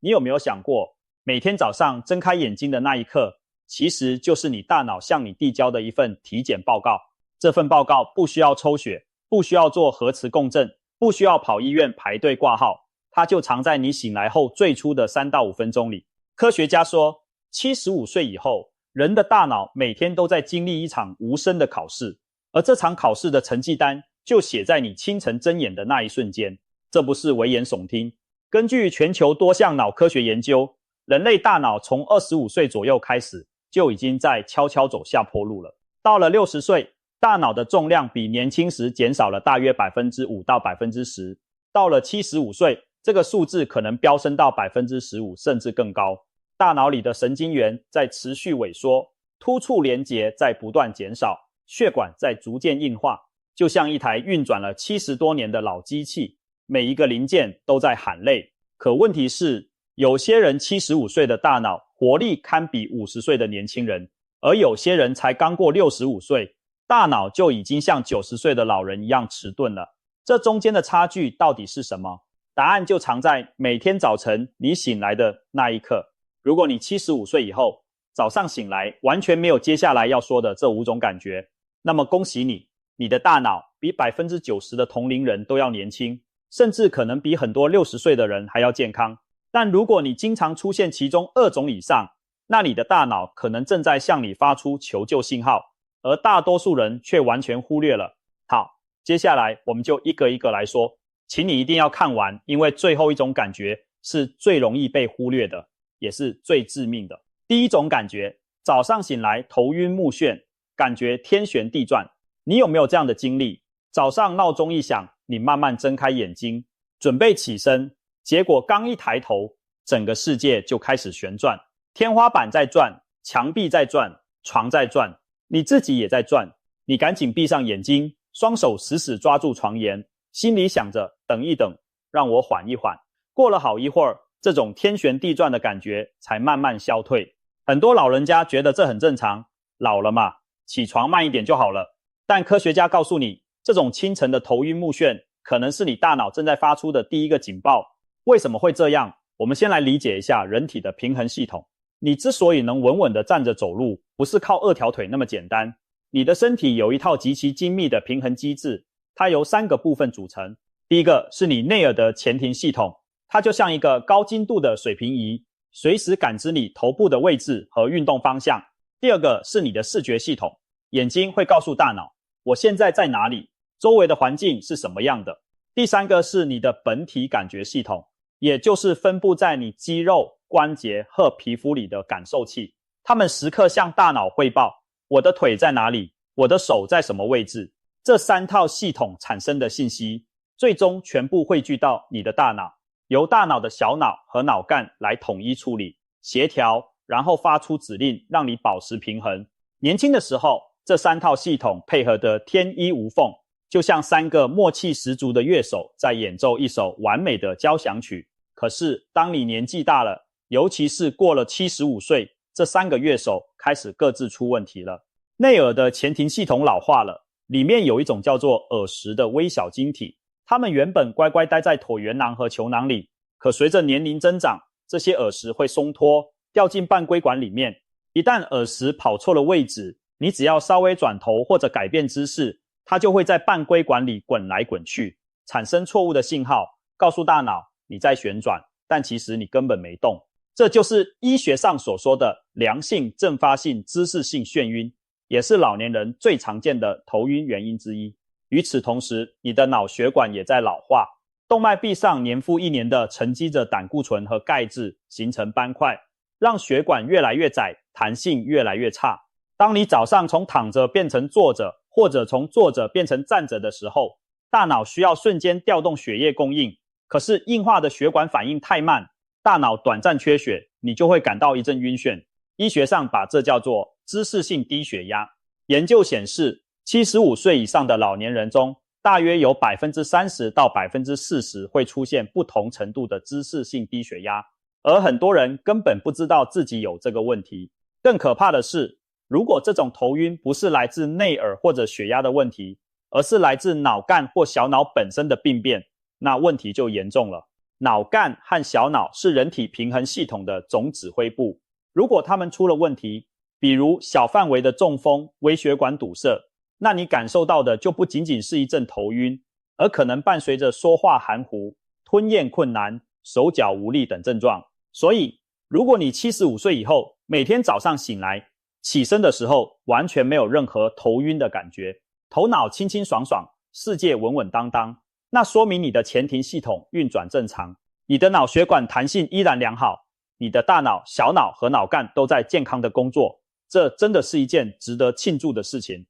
你有没有想过，每天早上睁开眼睛的那一刻，其实就是你大脑向你递交的一份体检报告。这份报告不需要抽血，不需要做核磁共振，不需要跑医院排队挂号，它就藏在你醒来后最初的3到5分钟里。科学家说，75岁以后，人的大脑每天都在经历一场无声的考试，而这场考试的成绩单就写在你清晨睁眼的那一瞬间。这不是危言耸听。根据全球多项脑科学研究，人类大脑从25岁左右开始就已经在悄悄走下坡路了。到了60岁，大脑的重量比年轻时减少了大约 5% 到 10%。到了75岁，这个数字可能飙升到 15% 甚至更高。大脑里的神经元在持续萎缩，突触连结在不断减少，血管在逐渐硬化，就像一台运转了70多年的老机器，每一个零件都在喊累。可问题是，有些人75岁的大脑活力堪比50岁的年轻人，而有些人才刚过65岁，大脑就已经像90岁的老人一样迟钝了。这中间的差距到底是什么？答案就藏在每天早晨你醒来的那一刻。如果你75岁以后，早上醒来完全没有接下来要说的这5种感觉，那么恭喜你，你的大脑比 90% 的同龄人都要年轻，甚至可能比很多60岁的人还要健康。但如果你经常出现其中2种以上，那你的大脑可能正在向你发出求救信号，而大多数人却完全忽略了。好，接下来我们就一个一个来说，请你一定要看完，因为最后一种感觉是最容易被忽略的，也是最致命的。第一种感觉，早上醒来头晕目眩，感觉天旋地转。你有没有这样的经历？早上闹钟一响，你慢慢睁开眼睛，准备起身，结果刚一抬头，整个世界就开始旋转，天花板在转，墙壁在转，床在转，你自己也在转。你赶紧闭上眼睛，双手死死抓住床沿，心里想着等一等，让我缓一缓。过了好一会儿，这种天旋地转的感觉才慢慢消退。很多老人家觉得这很正常，老了嘛，起床慢一点就好了。但科学家告诉你，这种清晨的头晕目眩可能是你大脑正在发出的第一个警报。为什么会这样？我们先来理解一下人体的平衡系统。你之所以能稳稳地站着走路，不是靠2条腿那么简单。你的身体有一套极其精密的平衡机制，它由3个部分组成。第一个是你内耳的前庭系统，它就像一个高精度的水平仪，随时感知你头部的位置和运动方向。第二个是你的视觉系统，眼睛会告诉大脑，我现在在哪里，周围的环境是什么样的。第三个是你的本体感觉系统，也就是分布在你肌肉、关节和皮肤里的感受器，它们时刻向大脑汇报，我的腿在哪里，我的手在什么位置。这3套系统产生的信息，最终全部汇聚到你的大脑，由大脑的小脑和脑干来统一处理、协调，然后发出指令，让你保持平衡。年轻的时候，这3套系统配合得天衣无缝，就像3个默契十足的乐手在演奏一首完美的交响曲。可是当你年纪大了，尤其是过了75岁，这3个乐手开始各自出问题了。内耳的前庭系统老化了，里面有一种叫做耳石的微小晶体，它们原本乖乖待在椭圆囊和球囊里，可随着年龄增长，这些耳石会松脱，掉进半规管里面。一旦耳石跑错了位置，你只要稍微转头或者改变姿势，它就会在半规管里滚来滚去，产生错误的信号，告诉大脑你在旋转，但其实你根本没动。这就是医学上所说的良性阵发性姿势性眩晕，也是老年人最常见的头晕原因之一。与此同时，你的脑血管也在老化，动脉壁上年复一年的沉积着胆固醇和钙质，形成斑块，让血管越来越窄，弹性越来越差。当你早上从躺着变成坐着，或者从坐着变成站着的时候，大脑需要瞬间调动血液供应，可是硬化的血管反应太慢，大脑短暂缺血，你就会感到一阵晕眩。医学上把这叫做姿势性低血压。研究显示，75岁以上的老年人中，大约有 30% 到 40% 会出现不同程度的姿势性低血压，而很多人根本不知道自己有这个问题。更可怕的是，如果这种头晕不是来自内耳或者血压的问题，而是来自脑干或小脑本身的病变，那问题就严重了。脑干和小脑是人体平衡系统的总指挥部，如果它们出了问题，比如小范围的中风、微血管堵塞，那你感受到的就不仅仅是一阵头晕，而可能伴随着说话含糊、吞咽困难、手脚无力等症状。所以，如果你75岁以后，每天早上醒来，起身的时候完全没有任何头晕的感觉，头脑清清爽爽，世界稳稳当当，那说明你的前庭系统运转正常，你的脑血管弹性依然良好，你的大脑、小脑和脑干都在健康的工作，这真的是一件值得庆祝的事情。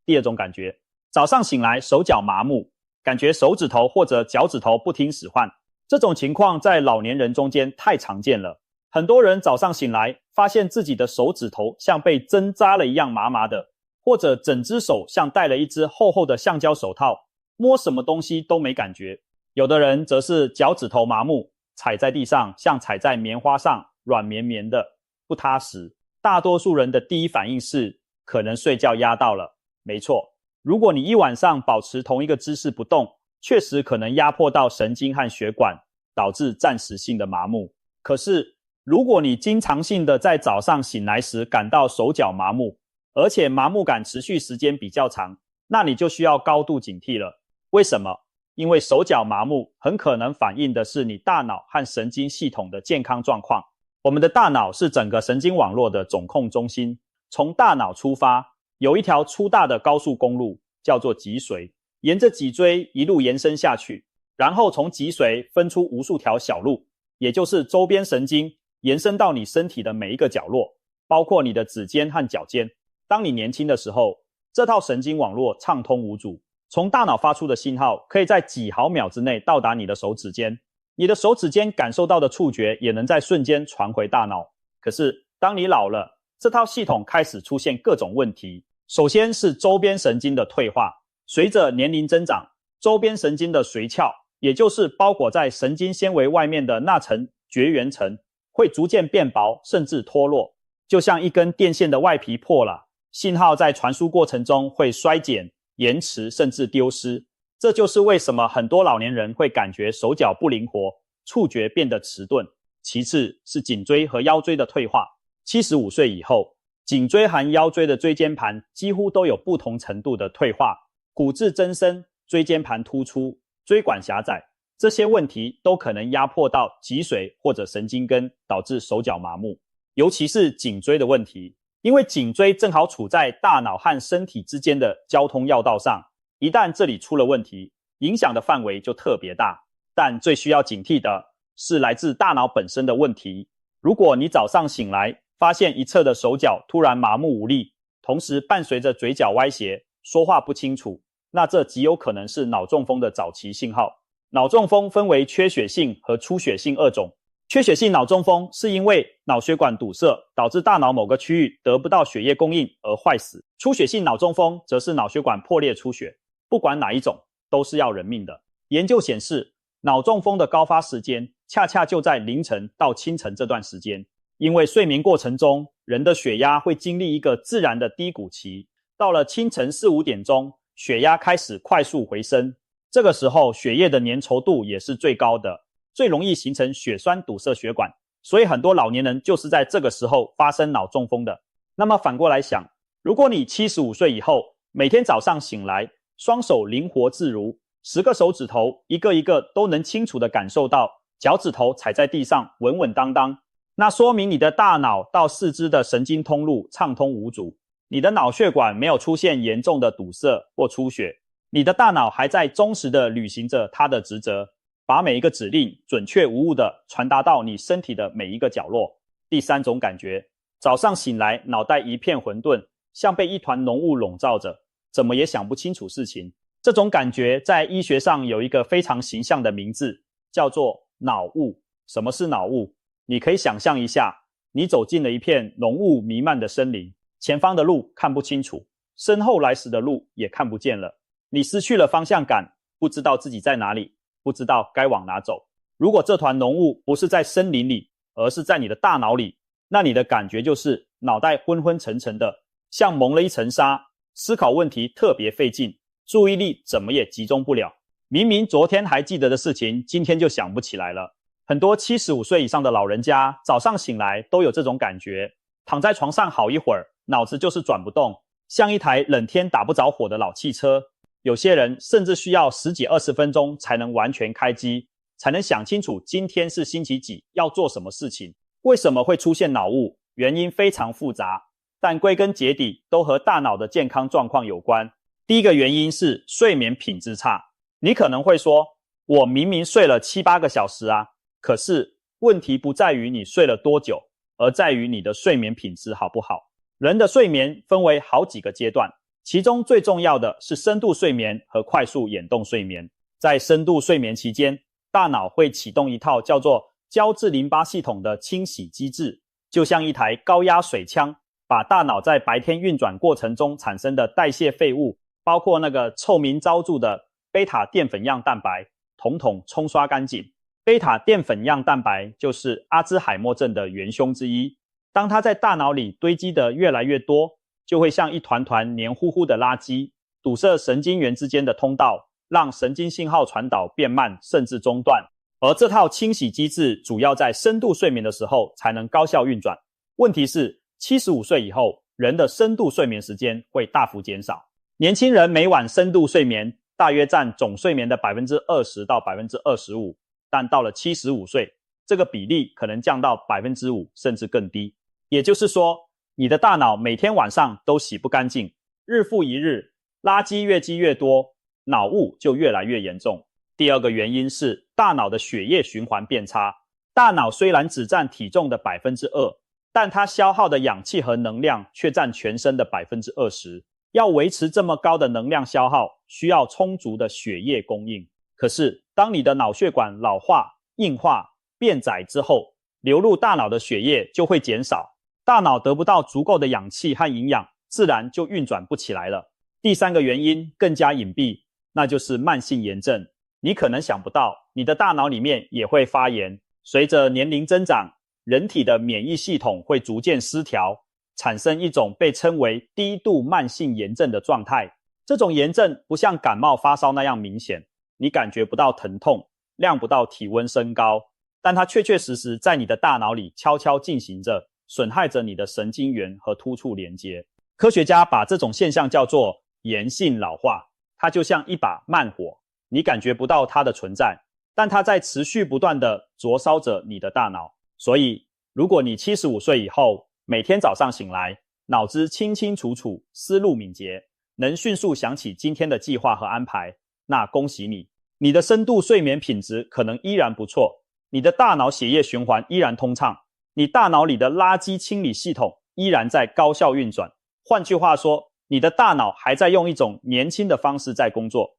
第二种感觉，早上醒来手脚麻木，感觉手指头或者脚趾头不听使唤，这种情况在老年人中间太常见了。很多人早上醒来，发现自己的手指头像被针扎了一样麻麻的，或者整只手像戴了一只厚厚的橡胶手套，摸什么东西都没感觉。有的人则是脚趾头麻木，踩在地上像踩在棉花上，软绵绵的，不踏实。大多数人的第一反应是可能睡觉压到了。没错，如果你一晚上保持同一个姿势不动，确实可能压迫到神经和血管，导致暂时性的麻木。可是如果你经常性的在早上醒来时感到手脚麻木，而且麻木感持续时间比较长，那你就需要高度警惕了。为什么？因为手脚麻木很可能反映的是你大脑和神经系统的健康状况。我们的大脑是整个神经网络的总控中心，从大脑出发，有一条粗大的高速公路，叫做脊髓，沿着脊椎一路延伸下去，然后从脊髓分出无数条小路，也就是周边神经，延伸到你身体的每一个角落，包括你的指尖和脚尖。当你年轻的时候，这套神经网络畅通无阻，从大脑发出的信号可以在几毫秒之内到达你的手指尖，你的手指尖感受到的触觉也能在瞬间传回大脑。可是当你老了，这套系统开始出现各种问题。首先是周边神经的退化，随着年龄增长，周边神经的髓鞘，也就是包裹在神经纤维外面的那层绝缘层，会逐渐变薄甚至脱落，就像一根电线的外皮破了，信号在传输过程中会衰减、延迟甚至丢失。这就是为什么很多老年人会感觉手脚不灵活，触觉变得迟钝。其次是颈椎和腰椎的退化，75岁以后，颈椎和腰椎的椎间盘几乎都有不同程度的退化，骨质增生、椎间盘突出、椎管狭窄，这些问题都可能压迫到脊髓或者神经根，导致手脚麻木。尤其是颈椎的问题，因为颈椎正好处在大脑和身体之间的交通要道上，一旦这里出了问题，影响的范围就特别大。但最需要警惕的是来自大脑本身的问题。如果你早上醒来，发现一侧的手脚突然麻木无力，同时伴随着嘴角歪斜，说话不清楚，那这极有可能是脑中风的早期信号。脑中风分为缺血性和出血性二种。缺血性脑中风是因为脑血管堵塞，导致大脑某个区域得不到血液供应而坏死。出血性脑中风则是脑血管破裂出血，不管哪一种都是要人命的。研究显示，脑中风的高发时间恰恰就在凌晨到清晨这段时间，因为睡眠过程中人的血压会经历一个自然的低谷期，到了清晨4、5点钟，血压开始快速回升，这个时候血液的粘稠度也是最高的，最容易形成血栓堵塞血管，所以很多老年人就是在这个时候发生脑中风的。那么反过来想，如果你75岁以后，每天早上醒来，双手灵活自如，10个手指头一个一个都能清楚地感受到脚趾头踩在地上稳稳当当，那说明你的大脑到四肢的神经通路畅通无阻，你的脑血管没有出现严重的堵塞或出血，你的大脑还在忠实地履行着它的职责，把每一个指令准确无误地传达到你身体的每一个角落。第三种感觉，早上醒来脑袋一片混沌，像被一团浓雾笼罩着，怎么也想不清楚事情。这种感觉在医学上有一个非常形象的名字，叫做脑雾。什么是脑雾？你可以想象一下，你走进了一片浓雾弥漫的森林，前方的路看不清楚，身后来时的路也看不见了，你失去了方向感，不知道自己在哪里，不知道该往哪走。如果这团浓雾不是在森林里，而是在你的大脑里，那你的感觉就是脑袋昏昏沉沉的，像蒙了一层纱，思考问题特别费劲，注意力怎么也集中不了。明明昨天还记得的事情，今天就想不起来了。很多75岁以上的老人家早上醒来都有这种感觉，躺在床上好一会儿，脑子就是转不动，像一台冷天打不着火的老汽车。有些人甚至需要10几20分钟才能完全开机，才能想清楚今天是星期几，要做什么事情。为什么会出现脑雾？原因非常复杂，但归根结底都和大脑的健康状况有关。第一个原因是睡眠品质差。你可能会说，我明明睡了7、8个小时啊，可是问题不在于你睡了多久，而在于你的睡眠品质好不好。人的睡眠分为好几个阶段，其中最重要的是深度睡眠和快速眼动睡眠。在深度睡眠期间，大脑会启动一套叫做胶质淋巴系统的清洗机制，就像一台高压水枪，把大脑在白天运转过程中产生的代谢废物，包括那个臭名昭著的贝塔淀粉样蛋白，统统冲刷干净。贝塔淀粉样蛋白就是阿兹海默症的元凶之一。当它在大脑里堆积的越来越多，就会像一团团黏糊糊的垃圾，堵塞神经元之间的通道，让神经信号传导变慢甚至中断。而这套清洗机制主要在深度睡眠的时候才能高效运转。问题是75岁以后，人的深度睡眠时间会大幅减少。年轻人每晚深度睡眠大约占总睡眠的 20% 到 25%， 但到了75岁，这个比例可能降到 5% 甚至更低。也就是说，你的大脑每天晚上都洗不干净，日复一日，垃圾越积越多，脑雾就越来越严重。第二个原因是大脑的血液循环变差。大脑虽然只占体重的 2%， 但它消耗的氧气和能量却占全身的 20%。 要维持这么高的能量消耗，需要充足的血液供应。可是当你的脑血管老化、硬化、变窄之后，流入大脑的血液就会减少，大脑得不到足够的氧气和营养，自然就运转不起来了。第三个原因更加隐蔽，那就是慢性炎症。你可能想不到，你的大脑里面也会发炎。随着年龄增长，人体的免疫系统会逐渐失调，产生一种被称为低度慢性炎症的状态。这种炎症不像感冒发烧那样明显，你感觉不到疼痛，量不到体温升高，但它确确实实在你的大脑里悄悄进行着，损害着你的神经元和突触连接。科学家把这种现象叫做炎性老化，它就像一把慢火，你感觉不到它的存在，但它在持续不断地灼烧着你的大脑。所以如果你75岁以后，每天早上醒来，脑子清清楚楚，思路敏捷，能迅速想起今天的计划和安排，那恭喜你，你的深度睡眠品质可能依然不错，你的大脑血液循环依然通畅，你大脑里的垃圾清理系统依然在高效运转。换句话说，你的大脑还在用一种年轻的方式在工作。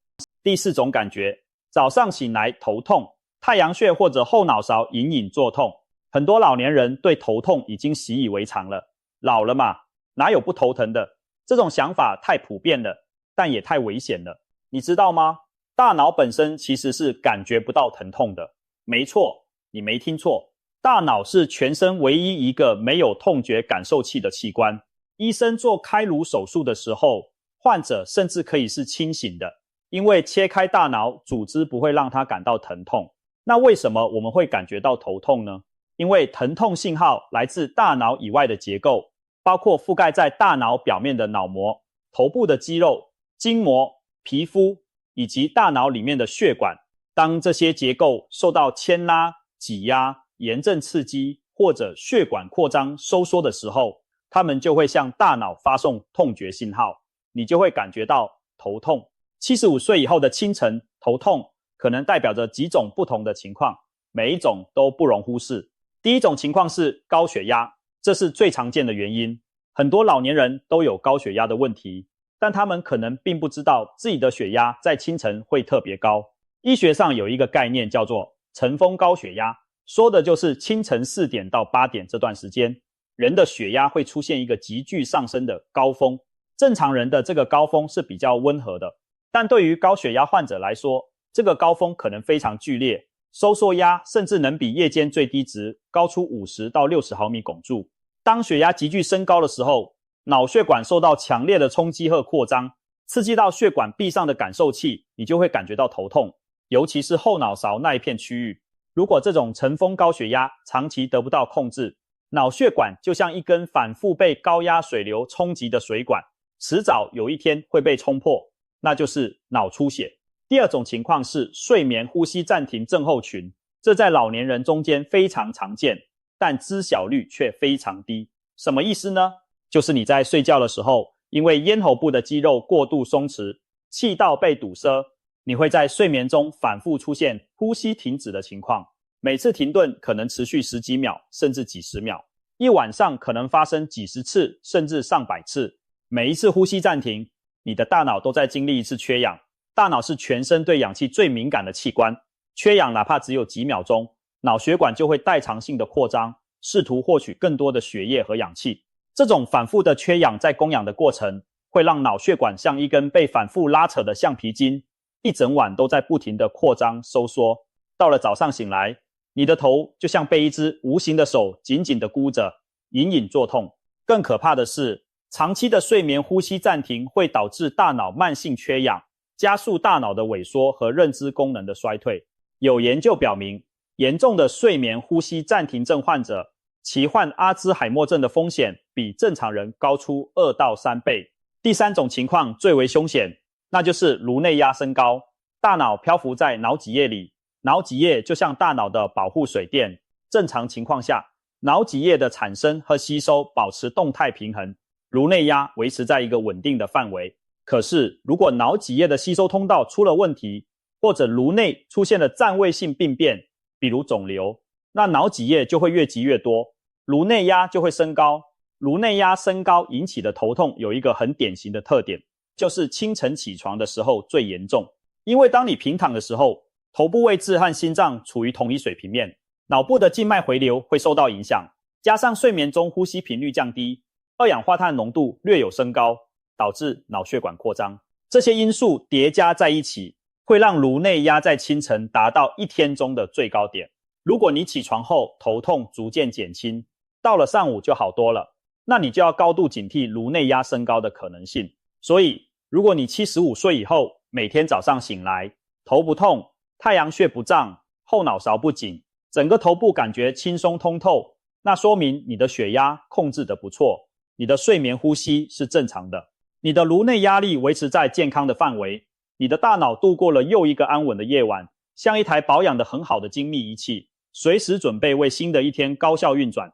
第四种感觉，早上醒来头痛，太阳穴或者后脑勺隐隐作痛。很多老年人对头痛已经习以为常了，老了嘛，哪有不头疼的？这种想法太普遍了，但也太危险了。你知道吗？大脑本身其实是感觉不到疼痛的。没错，你没听错，大脑是全身唯一一个没有痛觉感受器的器官。医生做开颅手术的时候，患者甚至可以是清醒的，因为切开大脑，组织不会让他感到疼痛。那为什么我们会感觉到头痛呢？因为疼痛信号来自大脑以外的结构，包括覆盖在大脑表面的脑膜、头部的肌肉、筋膜、皮肤以及大脑里面的血管。当这些结构受到牵拉、挤压、炎症刺激或者血管扩张收缩的时候，它们就会向大脑发送痛觉信号，你就会感觉到头痛。75岁以后的清晨头痛可能代表着几种不同的情况，每一种都不容忽视。第一种情况是高血压，这是最常见的原因。很多老年人都有高血压的问题，但他们可能并不知道自己的血压在清晨会特别高。医学上有一个概念叫做晨风高血压，说的就是清晨4点到8点这段时间，人的血压会出现一个急剧上升的高峰。正常人的这个高峰是比较温和的，但对于高血压患者来说，这个高峰可能非常剧烈，收缩压甚至能比夜间最低值高出50到60毫米汞柱。当血压急剧升高的时候，脑血管受到强烈的冲击和扩张，刺激到血管壁上的感受器，你就会感觉到头痛，尤其是后脑勺那一片区域。如果这种尘封高血压长期得不到控制，脑血管就像一根反复被高压水流冲击的水管，迟早有一天会被冲破，那就是脑出血。第二种情况是睡眠呼吸暂停症候群，这在老年人中间非常常见，但知晓率却非常低。什么意思呢？就是你在睡觉的时候，因为咽喉部的肌肉过度松弛，气道被堵塞，你会在睡眠中反复出现呼吸停止的情况，每次停顿可能持续十几秒甚至几十秒，一晚上可能发生几十次甚至上百次。每一次呼吸暂停，你的大脑都在经历一次缺氧。大脑是全身对氧气最敏感的器官，缺氧哪怕只有几秒钟，脑血管就会代偿性的扩张，试图获取更多的血液和氧气。这种反复的缺氧在供氧的过程，会让脑血管像一根被反复拉扯的橡皮筋，一整晚都在不停的扩张收缩。到了早上醒来，你的头就像被一只无形的手紧紧的箍着，隐隐作痛。更可怕的是，长期的睡眠呼吸暂停会导致大脑慢性缺氧，加速大脑的萎缩和认知功能的衰退。有研究表明，严重的睡眠呼吸暂停症患者，其患阿兹海默症的风险比正常人高出2到3倍。第三种情况最为凶险，那就是颅内压升高。大脑漂浮在脑脊液里，脑脊液就像大脑的保护水垫。正常情况下，脑脊液的产生和吸收保持动态平衡，颅内压维持在一个稳定的范围。可是，如果脑脊液的吸收通道出了问题，或者颅内出现了占位性病变，比如肿瘤，那脑脊液就会越积越多，颅内压就会升高。颅内压升高引起的头痛有一个很典型的特点，就是清晨起床的时候最严重。因为当你平躺的时候，头部位置和心脏处于同一水平面，脑部的静脉回流会受到影响，加上睡眠中呼吸频率降低，二氧化碳浓度略有升高，导致脑血管扩张。这些因素叠加在一起，会让颅内压在清晨达到一天中的最高点。如果你起床后头痛逐渐减轻，到了上午就好多了，那你就要高度警惕颅内压升高的可能性。所以，如果你75岁以后，每天早上醒来，头不痛，太阳穴不胀，后脑勺不紧，整个头部感觉轻松通透，那说明你的血压控制得不错，你的睡眠呼吸是正常的，你的颅内压力维持在健康的范围，你的大脑度过了又一个安稳的夜晚，像一台保养得很好的精密仪器，随时准备为新的一天高效运转。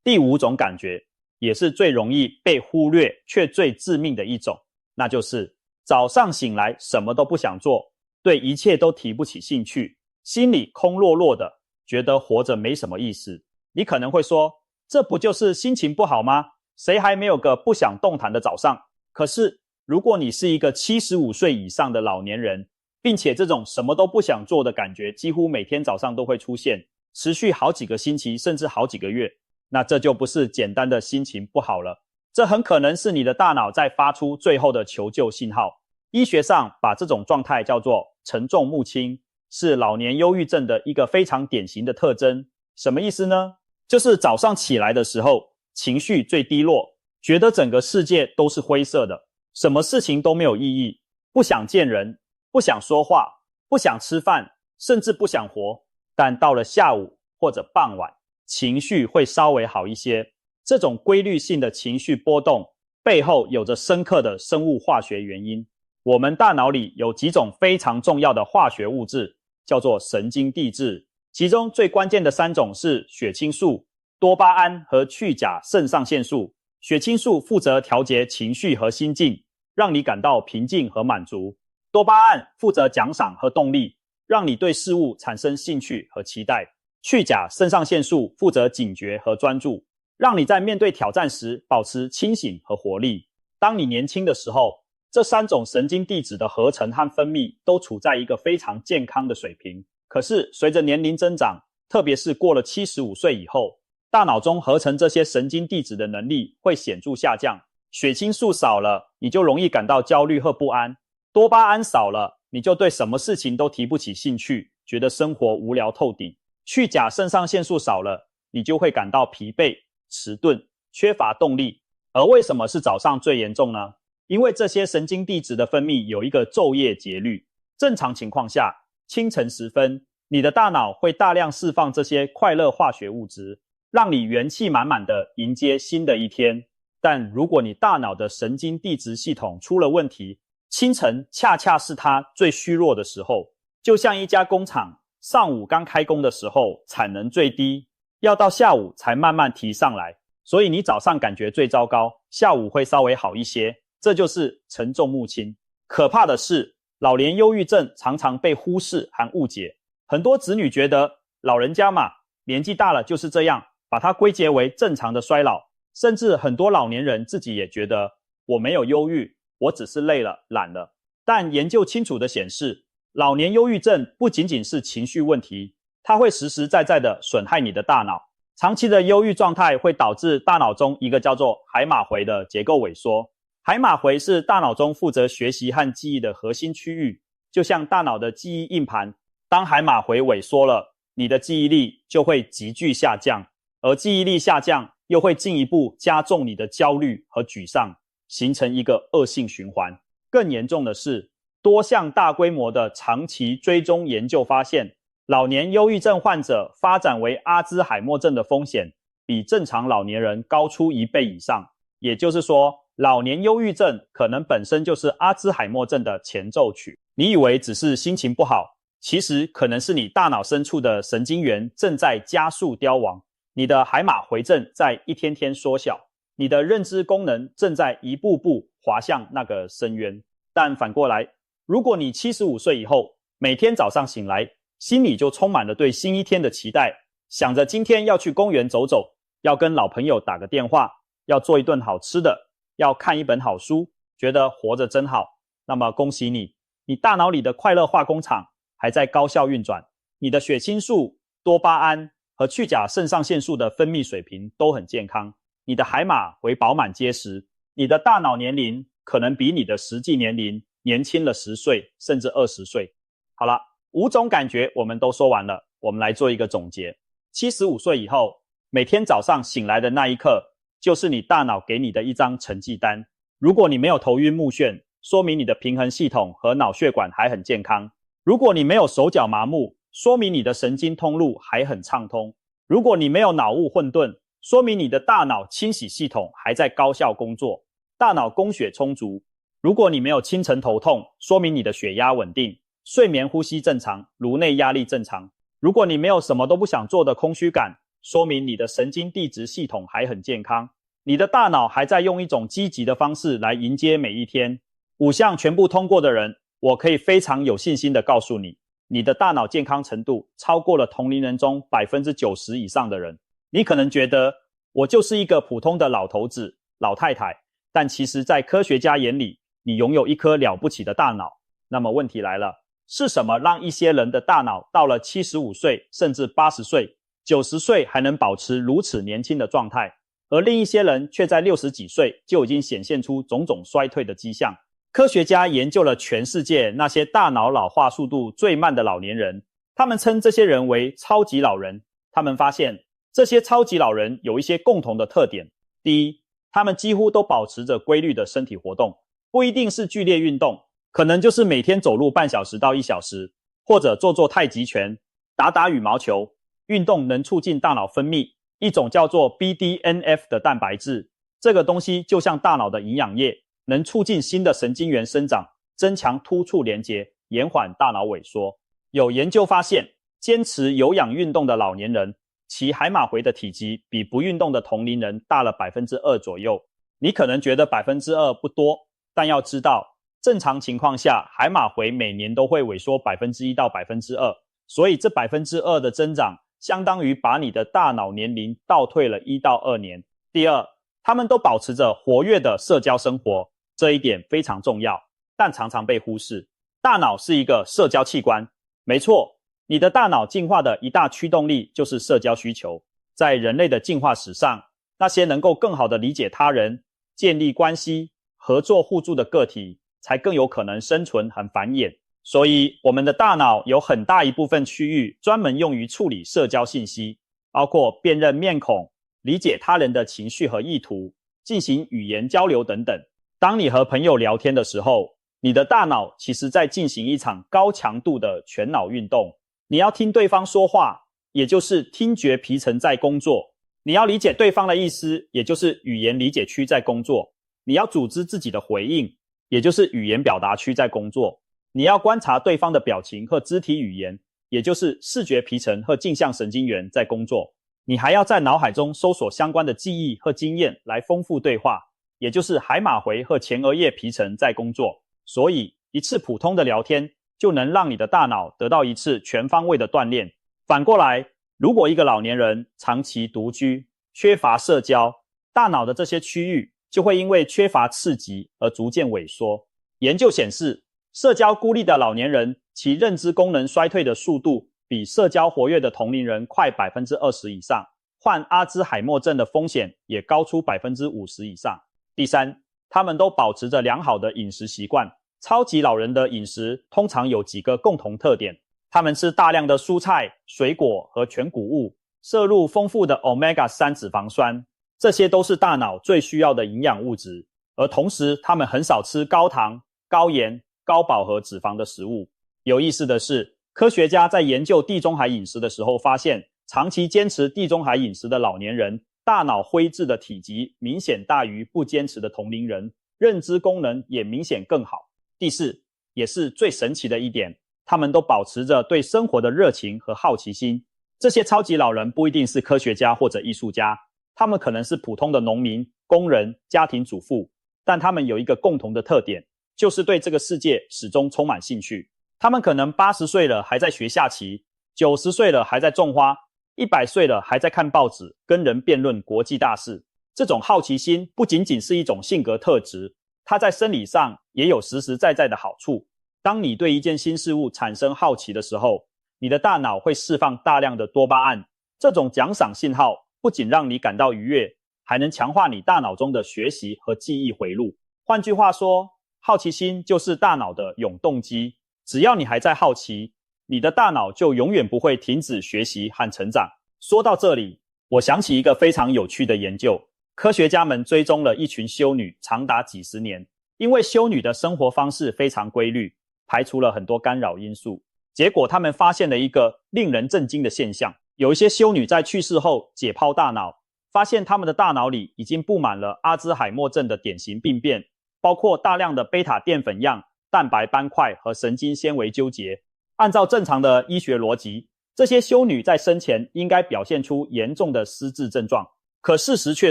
第五种感觉，也是最容易被忽略却最致命的一种，那就是早上醒来什么都不想做，对一切都提不起兴趣，心里空落落的，觉得活着没什么意思。你可能会说，这不就是心情不好吗？谁还没有个不想动弹的早上？可是如果你是一个75岁以上的老年人，并且这种什么都不想做的感觉几乎每天早上都会出现，持续好几个星期甚至好几个月，那这就不是简单的心情不好了，这很可能是你的大脑在发出最后的求救信号。医学上把这种状态叫做沉重穆轻，是老年忧郁症的一个非常典型的特征。什么意思呢？就是早上起来的时候，情绪最低落，觉得整个世界都是灰色的，什么事情都没有意义，不想见人，不想说话，不想吃饭，甚至不想活。但到了下午或者傍晚，情绪会稍微好一些。这种规律性的情绪波动背后有着深刻的生物化学原因。我们大脑里有几种非常重要的化学物质，叫做神经递质，其中最关键的3种是血清素、多巴胺和去甲肾上腺素。血清素负责调节情绪和心境，让你感到平静和满足；多巴胺负责奖赏和动力，让你对事物产生兴趣和期待；去甲肾上腺素负责警觉和专注，让你在面对挑战时保持清醒和活力。当你年轻的时候，这3种神经递质的合成和分泌都处在一个非常健康的水平。可是随着年龄增长，特别是过了75岁以后，大脑中合成这些神经递质的能力会显著下降。血清素少了，你就容易感到焦虑和不安；多巴胺少了，你就对什么事情都提不起兴趣，觉得生活无聊透顶；去甲肾上腺素少了，你就会感到疲惫、迟钝、缺乏动力。而为什么是早上最严重呢？因为这些神经递质的分泌有一个昼夜节律。正常情况下，清晨时分，你的大脑会大量释放这些快乐化学物质，让你元气满满的迎接新的一天。但如果你大脑的神经递质系统出了问题，清晨恰恰是它最虚弱的时候，就像一家工厂上午刚开工的时候产能最低，要到下午才慢慢提上来，所以你早上感觉最糟糕，下午会稍微好一些，这就是沉重木轻。可怕的是，老年忧郁症常常被忽视和误解，很多子女觉得老人家嘛，年纪大了就是这样，把它归结为正常的衰老，甚至很多老年人自己也觉得我没有忧郁，我只是累了懒了。但研究清楚地显示，老年忧郁症不仅仅是情绪问题，它会实实在在地损害你的大脑。长期的忧郁状态会导致大脑中一个叫做海马回的结构萎缩。海马回是大脑中负责学习和记忆的核心区域，就像大脑的记忆硬盘，当海马回萎缩了，你的记忆力就会急剧下降，而记忆力下降又会进一步加重你的焦虑和沮丧，形成一个恶性循环。更严重的是，多项大规模的长期追踪研究发现，老年忧郁症患者发展为阿兹海默症的风险比正常老年人高出1倍以上。也就是说，老年忧郁症可能本身就是阿兹海默症的前奏曲。你以为只是心情不好，其实可能是你大脑深处的神经元正在加速凋亡，你的海马回正在一天天缩小，你的认知功能正在一步步滑向那个深渊。但反过来，如果你75岁以后，每天早上醒来，心里就充满了对新一天的期待，想着今天要去公园走走，要跟老朋友打个电话，要做一顿好吃的，要看一本好书，觉得活着真好，那么恭喜你，你大脑里的快乐化工厂还在高效运转，你的血清素、多巴胺和去甲肾上腺素的分泌水平都很健康，你的海马回饱满结实，你的大脑年龄可能比你的实际年龄年轻了10岁甚至20岁。好了，5种感觉我们都说完了，我们来做一个总结。75岁以后，每天早上醒来的那一刻，就是你大脑给你的一张成绩单。如果你没有头晕目眩，说明你的平衡系统和脑血管还很健康；如果你没有手脚麻木，说明你的神经通路还很畅通；如果你没有脑雾混沌，说明你的大脑清洗系统还在高效工作，大脑供血充足；如果你没有清晨头痛，说明你的血压稳定，睡眠呼吸正常，颅内压力正常；如果你没有什么都不想做的空虚感，说明你的神经递质系统还很健康，你的大脑还在用一种积极的方式来迎接每一天。5项全部通过的人，我可以非常有信心地告诉你，你的大脑健康程度超过了同龄人中 90% 以上的人。你可能觉得我就是一个普通的老头子、老太太，但其实在科学家眼里，你拥有一颗了不起的大脑。那么问题来了，是什么让一些人的大脑到了75岁甚至80岁、90岁还能保持如此年轻的状态，而另一些人却在60几岁就已经显现出种种衰退的迹象？科学家研究了全世界那些大脑老化速度最慢的老年人，他们称这些人为超级老人。他们发现这些超级老人有一些共同的特点。第一，他们几乎都保持着规律的身体活动，不一定是剧烈运动，可能就是每天走路半小时到1小时，或者做做太极拳、打打羽毛球。运动能促进大脑分泌一种叫做 BDNF 的蛋白质，这个东西就像大脑的营养液，能促进新的神经元生长，增强突触连结，延缓大脑萎缩。有研究发现，坚持有氧运动的老年人，其海马回的体积比不运动的同龄人大了 2% 左右。你可能觉得 2% 不多，但要知道，正常情况下，海马回每年都会萎缩 1% 到 2%， 所以这 2% 的增长相当于把你的大脑年龄倒退了1到2年。第二，他们都保持着活跃的社交生活，这一点非常重要，但常常被忽视。大脑是一个社交器官，没错，你的大脑进化的一大驱动力就是社交需求。在人类的进化史上，那些能够更好地理解他人、建立关系、合作互助的个体，才更有可能生存和繁衍。所以我们的大脑有很大一部分区域专门用于处理社交信息，包括辨认面孔、理解他人的情绪和意图、进行语言交流等等。当你和朋友聊天的时候，你的大脑其实在进行一场高强度的全脑运动，你要听对方说话，也就是听觉皮层在工作。你要理解对方的意思，也就是语言理解区在工作。你要组织自己的回应，也就是语言表达区在工作。你要观察对方的表情和肢体语言，也就是视觉皮层和镜像神经元在工作。你还要在脑海中搜索相关的记忆和经验来丰富对话，也就是海马回和前额叶皮层在工作。所以一次普通的聊天就能让你的大脑得到一次全方位的锻炼。反过来，如果一个老年人长期独居，缺乏社交，大脑的这些区域就会因为缺乏刺激而逐渐萎缩。研究显示，社交孤立的老年人，其认知功能衰退的速度比社交活跃的同龄人快 20% 以上，患阿兹海默症的风险也高出 50% 以上。第三，他们都保持着良好的饮食习惯。超级老人的饮食通常有几个共同特点，他们吃大量的蔬菜、水果和全谷物，摄入丰富的 Omega-3 脂肪酸，这些都是大脑最需要的营养物质。而同时，他们很少吃高糖、高盐、高饱和脂肪的食物。有意思的是，科学家在研究地中海饮食的时候发现，长期坚持地中海饮食的老年人，大脑灰质的体积明显大于不坚持的同龄人，认知功能也明显更好。第四，也是最神奇的一点，他们都保持着对生活的热情和好奇心。这些超级老人不一定是科学家或者艺术家，他们可能是普通的农民、工人、家庭主妇，但他们有一个共同的特点，就是对这个世界始终充满兴趣。他们可能80岁了还在学下棋，90岁了还在种花，100岁了还在看报纸，跟人辩论国际大事。这种好奇心不仅仅是一种性格特质，它在生理上也有实实在在的好处。当你对一件新事物产生好奇的时候，你的大脑会释放大量的多巴胺，这种奖赏信号不仅让你感到愉悦，还能强化你大脑中的学习和记忆回路。换句话说，好奇心就是大脑的永动机，只要你还在好奇，你的大脑就永远不会停止学习和成长。说到这里，我想起一个非常有趣的研究，科学家们追踪了一群修女长达几十年，因为修女的生活方式非常规律，排除了很多干扰因素。结果他们发现了一个令人震惊的现象，有一些修女在去世后解剖大脑，发现他们的大脑里已经布满了阿兹海默症的典型病变，包括大量的贝塔淀粉样、蛋白斑块和神经纤维纠结。按照正常的医学逻辑，这些修女在生前应该表现出严重的失智症状，可事实却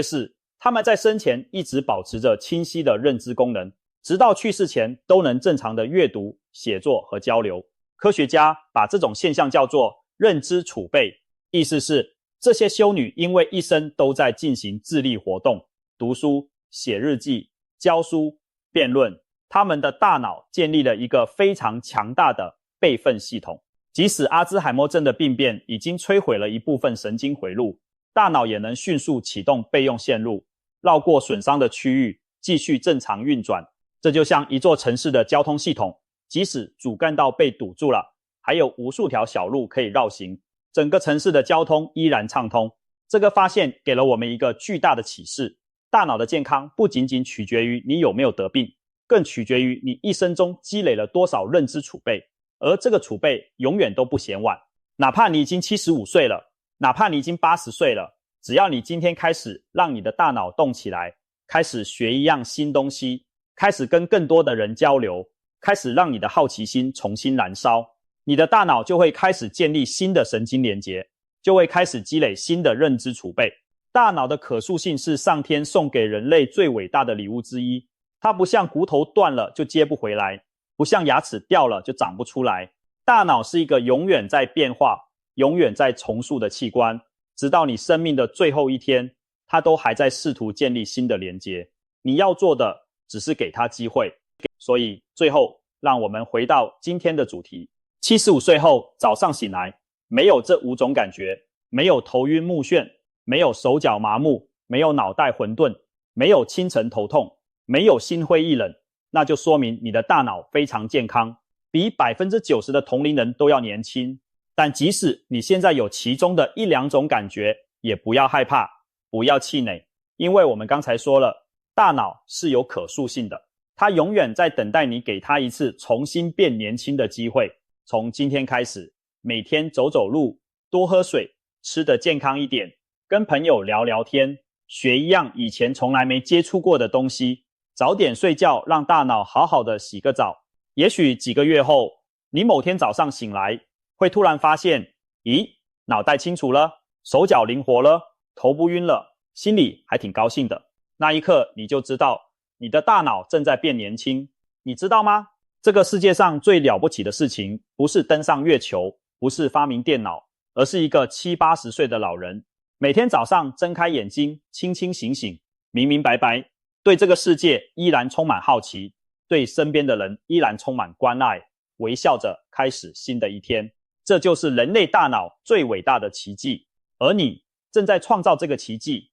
是，他们在生前一直保持着清晰的认知功能，直到去世前都能正常的阅读、写作和交流。科学家把这种现象叫做认知储备，意思是这些修女因为一生都在进行智力活动，读书、写日记、教书、辩论，他们的大脑建立了一个非常强大的备份系统。即使阿兹海默症的病变已经摧毁了一部分神经回路，大脑也能迅速启动备用线路，绕过损伤的区域，继续正常运转。这就像一座城市的交通系统，即使主干道被堵住了，还有无数条小路可以绕行，整个城市的交通依然畅通。这个发现给了我们一个巨大的启示，大脑的健康不仅仅取决于你有没有得病，更取决于你一生中积累了多少认知储备，而这个储备永远都不嫌晚。哪怕你已经75岁了，哪怕你已经80岁了，只要你今天开始让你的大脑动起来，开始学一样新东西，开始跟更多的人交流，开始让你的好奇心重新燃烧，你的大脑就会开始建立新的神经连结，就会开始积累新的认知储备。大脑的可塑性是上天送给人类最伟大的礼物之一，它不像骨头断了就接不回来，不像牙齿掉了就长不出来。大脑是一个永远在变化、永远在重塑的器官，直到你生命的最后一天，它都还在试图建立新的连接。你要做的只是给它机会。所以最后让我们回到今天的主题，75岁后早上醒来，没有这5种感觉，没有头晕目眩，没有手脚麻木，没有脑袋混沌，没有清晨头痛，没有心灰意冷，那就说明你的大脑非常健康，比 90% 的同龄人都要年轻。但即使你现在有其中的1-2种感觉，也不要害怕，不要气馁，因为我们刚才说了，大脑是有可塑性的，它永远在等待你给它一次重新变年轻的机会。从今天开始，每天走走路，多喝水，吃得健康一点，跟朋友聊聊天，学一样以前从来没接触过的东西，早点睡觉，让大脑好好的洗个澡。也许几个月后，你某天早上醒来，会突然发现，咦，脑袋清楚了，手脚灵活了，头不晕了，心里还挺高兴的。那一刻你就知道，你的大脑正在变年轻。你知道吗？这个世界上最了不起的事情，不是登上月球，不是发明电脑，而是一个70、80岁的老人，每天早上睁开眼睛，清清醒醒，明明白白，对这个世界依然充满好奇，对身边的人依然充满关爱，微笑着开始新的一天。这就是人类大脑最伟大的奇迹，而你正在创造这个奇迹。